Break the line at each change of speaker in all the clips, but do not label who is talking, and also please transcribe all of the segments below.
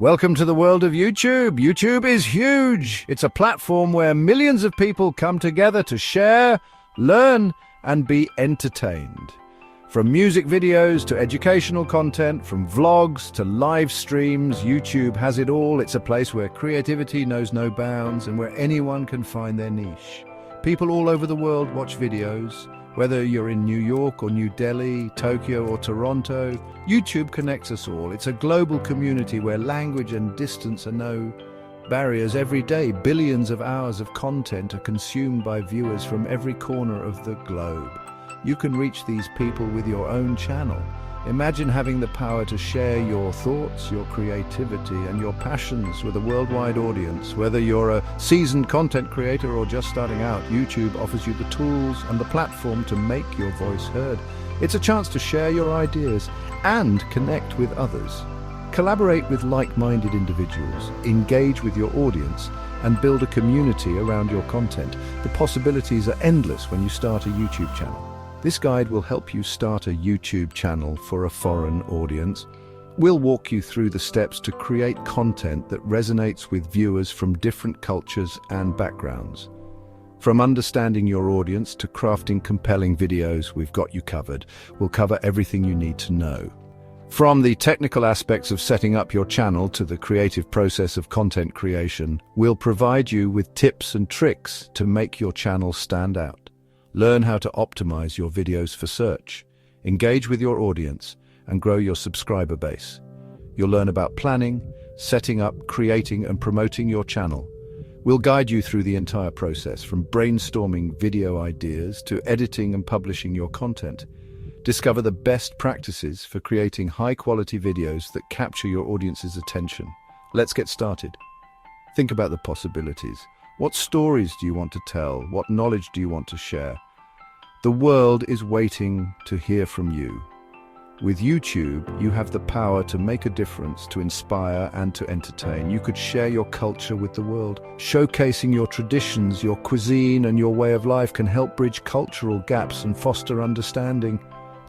Welcome to the world of YouTube. YouTube is huge. It's a platform where millions of people come together to share, learn, and be entertained. From music videos to educational content, from vlogs to live streams, YouTube has it all. It's a place where creativity knows no bounds and where anyone can find their niche. People all over the world watch videos. Whether you're in New York or New Delhi, Tokyo or Toronto, YouTube connects us all. It's a global community where language and distance are no barriers. Every day, billions of hours of content are consumed by viewers from every corner of the globe. You can reach these people with your own channel. Imagine having the power to share your thoughts, your creativity, and your passions with a worldwide audience. Whether you're a seasoned content creator or just starting out, YouTube offers you the tools and the platform to make your voice heard. It's a chance to share your ideas and connect with others. Collaborate with like-minded individuals, engage with your audience, and build a community around your content. The possibilities are endless when you start a YouTube channel. This guide will help you start a YouTube channel for a foreign audience. We'll walk you through the steps to create content that resonates with viewers from different cultures and backgrounds. From understanding your audience to crafting compelling videos, we've got you covered. We'll cover everything you need to know. From the technical aspects of setting up your channel to the creative process of content creation, we'll provide you with tips and tricks to make your channel stand out. Learn how to optimize your videos for search, engage with your audience, and grow your subscriber base. You'll learn about planning, setting up, creating, and promoting your channel. We'll guide you through the entire process, from brainstorming video ideas to editing and publishing your content. Discover the best practices for creating high-quality videos that capture your audience's attention. Let's get started. Think about the possibilities. What stories do you want to tell? What knowledge do you want to share? The world is waiting to hear from you. With YouTube, you have the power to make a difference, to inspire and to entertain. You could share your culture with the world. Showcasing your traditions, your cuisine, and your way of life can help bridge cultural gaps and foster understanding.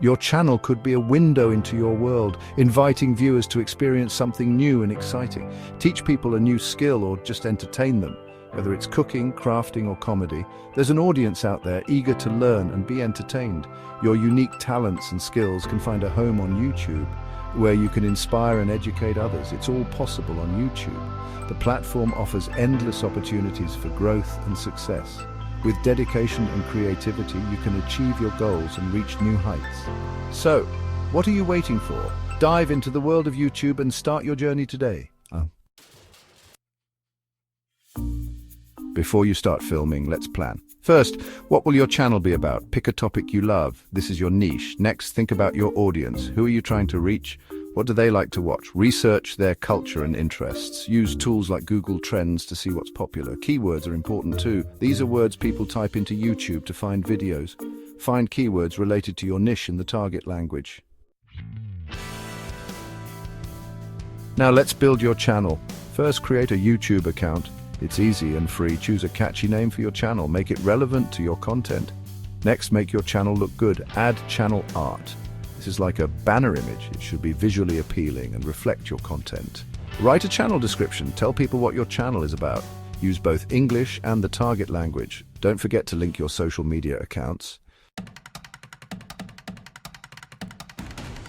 Your channel could be a window into your world, inviting viewers to experience something new and exciting. Teach people a new skill or just entertain them. Whether it's cooking, crafting, or comedy, there's an audience out there eager to learn and be entertained. Your unique talents and skills can find a home on YouTube, where you can inspire and educate others. It's all possible on YouTube. The platform offers endless opportunities for growth and success. With dedication and creativity, you can achieve your goals and reach new heights. So, what are you waiting for? Dive into the world of YouTube and start your journey today. Before you start filming, let's plan. First, what will your channel be about? Pick a topic you love. This is your niche. Next, think about your audience. Who are you trying to reach? What do they like to watch? Research their culture and interests. Use tools like Google Trends to see what's popular. Keywords are important too. These are words people type into YouTube to find videos. Find keywords related to your niche in the target language. Now let's build your channel. First, create a YouTube account. It's easy and free. Choose a catchy name for your channel. Make it relevant to your content. Next, make your channel look good. Add channel art. This is like a banner image. It should be visually appealing and reflect your content. Write a channel description. Tell people what your channel is about. Use both English and the target language. Don't forget to link your social media accounts.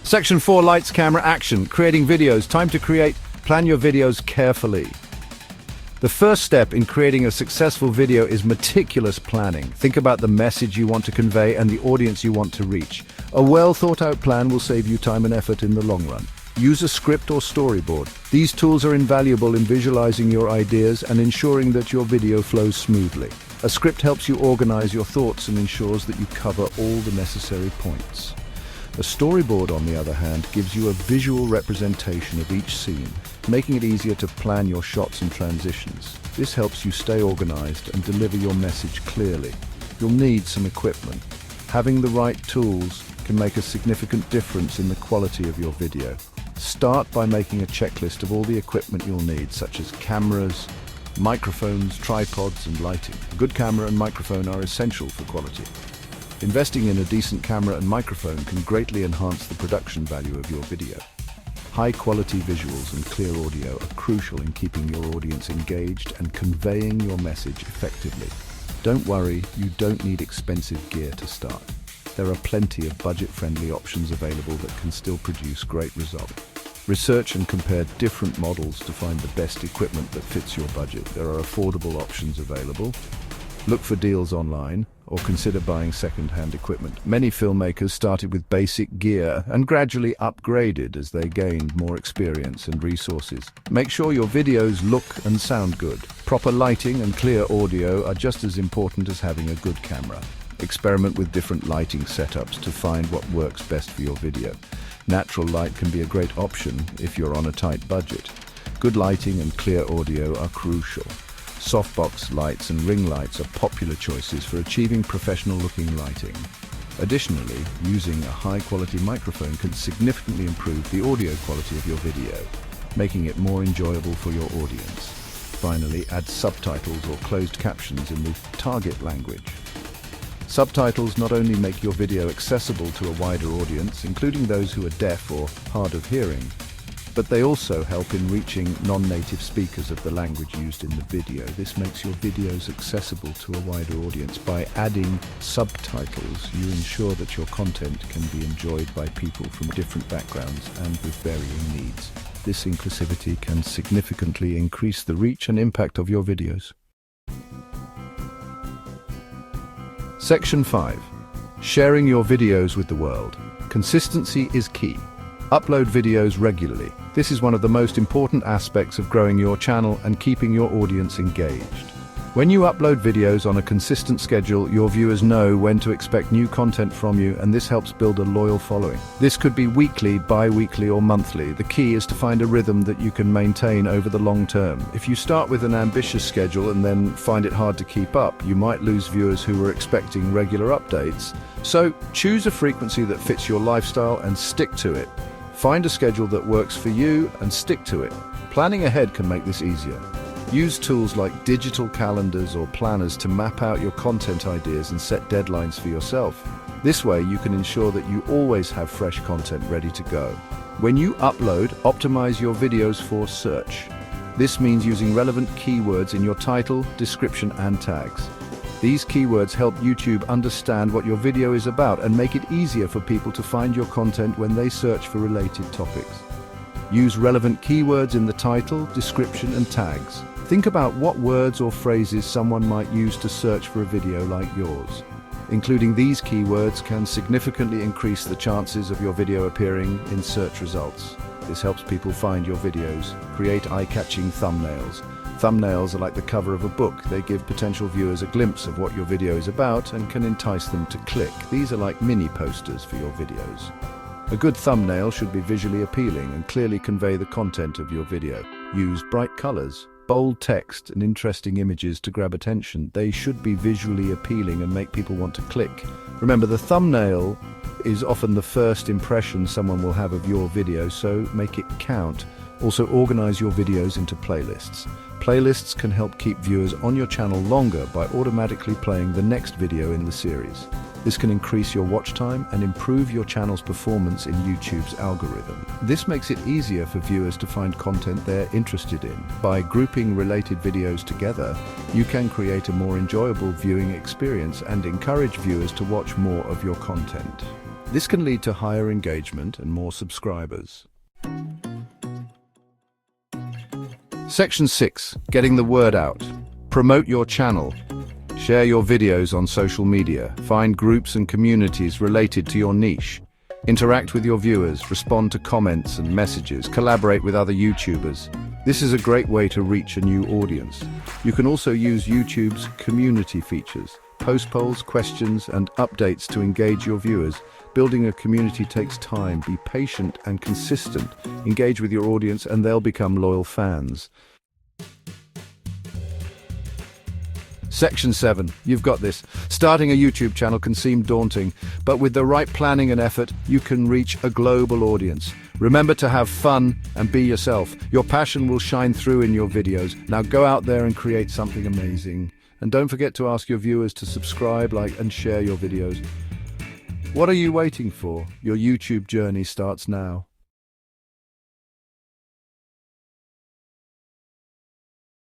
Section 4, Lights, Camera, Action. Creating videos. Time to create. Plan your videos carefully. The first step in creating a successful video is meticulous planning. Think about the message you want to convey and the audience you want to reach. A well-thought-out plan will save you time and effort in the long run. Use a script or storyboard. These tools are invaluable in visualizing your ideas and ensuring that your video flows smoothly. A script helps you organize your thoughts and ensures that you cover all the necessary points. A storyboard, on the other hand, gives you a visual representation of each scene, making it easier to plan your shots and transitions. This helps you stay organized and deliver your message clearly. You'll need some equipment. Having the right tools can make a significant difference in the quality of your video. Start by making a checklist of all the equipment you'll need, such as cameras, microphones, tripods, and lighting. A good camera and microphone are essential for quality. Investing in a decent camera and microphone can greatly enhance the production value of your video. High-quality visuals and clear audio are crucial in keeping your audience engaged and conveying your message effectively. Don't worry, you don't need expensive gear to start. There are plenty of budget-friendly options available that can still produce great results. Research and compare different models to find the best equipment that fits your budget. There are affordable options available. Look for deals online or consider buying second-hand equipment. Many filmmakers started with basic gear and gradually upgraded as they gained more experience and resources. Make sure your videos look and sound good. Proper lighting and clear audio are just as important as having a good camera. Experiment with different lighting setups to find what works best for your video. Natural light can be a great option if you're on a tight budget. Good lighting and clear audio are crucial. Softbox lights and ring lights are popular choices for achieving professional-looking lighting. Additionally, using a high-quality microphone can significantly improve the audio quality of your video, making it more enjoyable for your audience. Finally, add subtitles or closed captions in the target language. Subtitles not only make your video accessible to a wider audience, including those who are deaf or hard of hearing, but they also help in reaching non-native speakers of the language used in the video. This makes your videos accessible to a wider audience. By adding subtitles, you ensure that your content can be enjoyed by people from different backgrounds and with varying needs. This inclusivity can significantly increase the reach and impact of your videos. Section 5. Sharing your videos with the world. Consistency is key. Upload videos regularly. This is one of the most important aspects of growing your channel and keeping your audience engaged. When you upload videos on a consistent schedule, your viewers know when to expect new content from you, and this helps build a loyal following. This could be weekly, bi-weekly, or monthly. The key is to find a rhythm that you can maintain over the long term. If you start with an ambitious schedule and then find it hard to keep up, you might lose viewers who were expecting regular updates. So choose a frequency that fits your lifestyle and stick to it. Find a schedule that works for you and stick to it. Planning ahead can make this easier. Use tools like digital calendars or planners to map out your content ideas and set deadlines for yourself. This way, you can ensure that you always have fresh content ready to go. When you upload, optimize your videos for search. This means using relevant keywords in your title, description, and tags. These keywords help YouTube understand what your video is about and make it easier for people to find your content when they search for related topics. Use relevant keywords in the title, description, and tags. Think about what words or phrases someone might use to search for a video like yours. Including these keywords can significantly increase the chances of your video appearing in search results. This helps people find your videos. Create eye-catching thumbnails. Thumbnails are like the cover of a book. They give potential viewers a glimpse of what your video is about and can entice them to click. These are like mini posters for your videos. A good thumbnail should be visually appealing and clearly convey the content of your video. Use bright colors, bold text, and interesting images to grab attention. They should be visually appealing and make people want to click. Remember, the thumbnail is often the first impression someone will have of your video, so make it count. Also, organize your videos into playlists. Playlists can help keep viewers on your channel longer by automatically playing the next video in the series. This can increase your watch time and improve your channel's performance in YouTube's algorithm. This makes it easier for viewers to find content they're interested in. By grouping related videos together, you can create a more enjoyable viewing experience and encourage viewers to watch more of your content. This can lead to higher engagement and more subscribers. Section 6. Getting the word out. Promote your channel. Share your videos on social media. Find groups and communities related to your niche. Interact with your viewers, respond to comments and messages, collaborate with other YouTubers. This is a great way to reach a new audience. You can also use YouTube's community features. Post polls, questions, and updates to engage your viewers. Building a community takes time. Be patient and consistent. Engage with your audience and they'll become loyal fans. Section 7. You've got this. Starting a YouTube channel can seem daunting, but with the right planning and effort, you can reach a global audience. Remember to have fun and be yourself. Your passion will shine through in your videos. Now go out there and create something amazing. And don't forget to ask your viewers to subscribe, like, and share your videos. What are you waiting for? Your YouTube journey starts now.